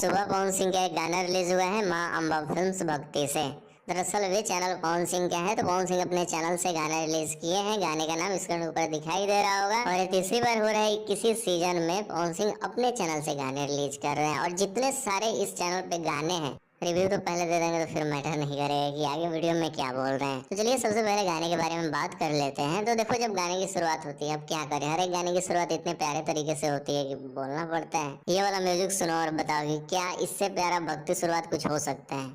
सुबह पवन सिंह का एक गाना रिलीज हुआ है माँ अम्बा फिल्म्स भक्ति से। दरअसल वे चैनल पवन सिंह का है, तो पवन सिंह अपने चैनल से गाना रिलीज किए हैं। गाने का नाम स्क्रीन ऊपर दिखाई दे रहा होगा और ये तीसरी बार हो रहा है किसी सीजन में पवन सिंह अपने चैनल से गाने रिलीज कर रहे हैं। और जितने सारे इस चैनल पे गाने हैं रिव्यू तो पहले दे देंगे तो फिर मैटर नहीं करेगा कि आगे वीडियो में क्या बोल रहे हैं। तो चलिए सबसे पहले गाने के बारे में बात कर लेते हैं। तो देखो, जब गाने की शुरुआत होती है, अब क्या करें, हर एक गाने की शुरुआत इतने प्यारे तरीके से होती है कि बोलना पड़ता है। ये वाला म्यूजिक सुनो और बताओ कि क्या इससे प्यारा भक्ति शुरुआत कुछ हो सकता है।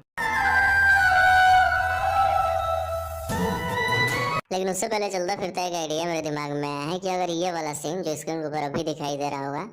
लेकिन उससे पहले चलता फिरता एक आइडिया मेरे दिमाग में आया है कि अगर ये वाला सीन जो स्क्रीन के ऊपर अभी दिखाई दे रहा होगा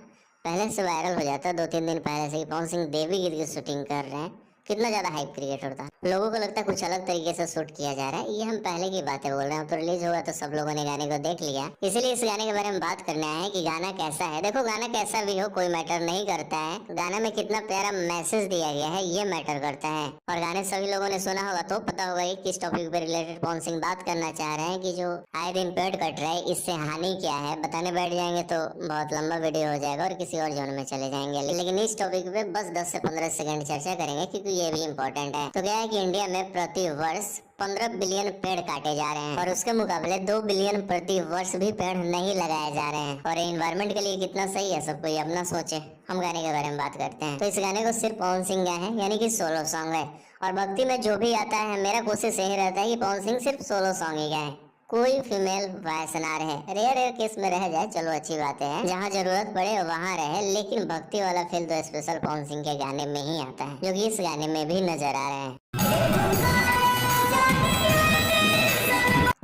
पहले से वायरल हो जाता, 2-3 दिन पहले से, पवन सिंह देवी गीत की शूटिंग कर रहे हैं, कितना ज्यादा हाइप क्रिएट होता। लोगों को लगता है कुछ अलग तरीके से शूट किया जा रहा है। ये हम पहले की बातें बोल रहे हैं, तो रिलीज हुआ तो सब लोगों ने गाने को देख लिया, इसलिए इस गाने के बारे में बात करने आए हैं कि गाना कैसा है। देखो, गाना कैसा भी हो कोई मैटर नहीं करता है, गाना में कितना प्यारा मैसेज दिया गया है ये मैटर करता है। और गाने सभी लोगों ने सुना होगा तो पता होगा कि किस टॉपिक पे रिलेटेड पवन सिंह बात करना चाह रहे हैं कि जो आए दिन पेड़ कट रहा है इससे हानि क्या है। बताने बैठ जाएंगे तो बहुत लंबा वीडियो हो जाएगा और किसी और जोन में चले जाएंगे। लेकिन इस टॉपिक पे बस 10 से 15 सेकंड चर्चा करेंगे क्योंकि ये भी इम्पोर्टेंट है। तो क्या है कि इंडिया में प्रति वर्ष 15 बिलियन पेड़ काटे जा रहे हैं और उसके मुकाबले 2 बिलियन प्रति वर्ष भी पेड़ नहीं लगाए जा रहे हैं। और एनवायरमेंट के लिए कितना सही है, सब कोई अपना सोचे। हम गाने के बारे में बात करते हैं। तो इस गाने को सिर्फ पवन सिंह गाए हैं, यानी कि सोलो सॉन्ग है। और भक्ति में जो भी आता है मेरा कोशिश यही रहता है कि पवन सिंह सिर्फ सोलो सॉन्ग ही गाए, कोई फीमेल वॉइस ना रहे। रेयर केस में रह जाए चलो अच्छी बात है, जहाँ जरूरत पड़े वहाँ रहे। लेकिन भक्ति वाला फील तो स्पेशल पवन सिंह के गाने में ही आता है, जो कि इस गाने में भी नजर आ रहे हैं।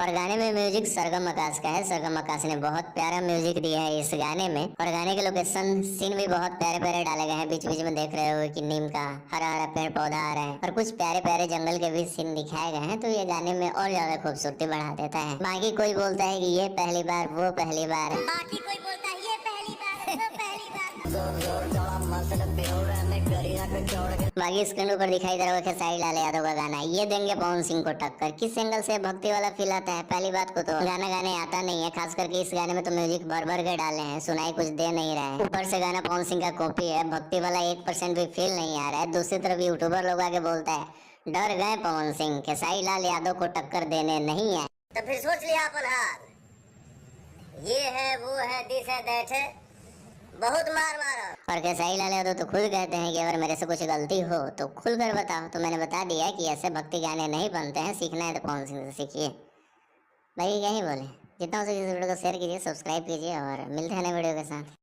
और गाने में म्यूजिक सरगम आकाश का है। सरगम आकाश ने बहुत प्यारा म्यूजिक दिया है इस गाने में। और गाने के लोकेशन सीन भी बहुत प्यारे प्यारे डाले गए हैं। बीच बीच में देख रहे हो कि नीम का हरा हरा पेड़ पौधा आ रहा है और कुछ प्यारे प्यारे जंगल के भी सीन दिखाए गए हैं, तो ये गाने में और ज्यादा खूबसूरती बढ़ा देता है। बाकी कोई बोलता है कि ये पहली बार वो पहली बार, बाकी कोई बोलता है ये पहली बार वो पहली बार। बाकी स्क्रीन ऊपर दिखाई दे रहा है खेसारी लाल यादव का गाना, ये देंगे पवन सिंह को टक्कर। किस एंगल से भक्ति वाला फील आता है। पहली बात को तो गाना गाने आता नहीं है, खास करके इस गाने में तो म्यूजिक भर भर के डाले हैं, सुनाई कुछ दे नहीं रहा है। ऊपर से गाना पवन सिंह का कॉपी है, भक्ति वाला 1% भी फील नहीं आ रहा है। दूसरी तरफ यूट्यूबर लोग आके बोलता है डर गए पवन सिंह, खेसारी लाल यादव को टक्कर देने नहीं है। तो फिर सोच लिया अपन हाल, ये है वो है दिस है दैट है, बहुत मार मारो। और खेसारी लाल यादव तो खुद कहते हैं कि अगर मेरे से कुछ गलती हो तो खुलकर बताओ। तो मैंने बता दिया कि ऐसे भक्ति गाने नहीं बनते हैं, सीखना है तो पवन सिंह से सीखिए। भाई क्या ही बोले, जितना हो सके इस वीडियो को शेयर कीजिए, सब्सक्राइब कीजिए और मिलते हैं नए वीडियो के साथ।